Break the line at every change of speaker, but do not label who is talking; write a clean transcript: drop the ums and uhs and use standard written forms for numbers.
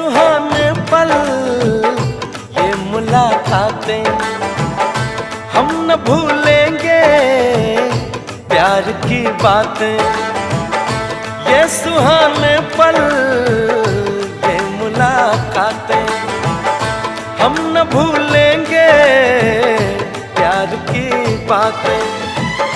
सुहाने पल, ये मुलाकातें हम न भूलेंगे, प्यार की बातें। ये सुहाने पल, ये मुलाकातें हम न भूलेंगे, प्यार की बातें।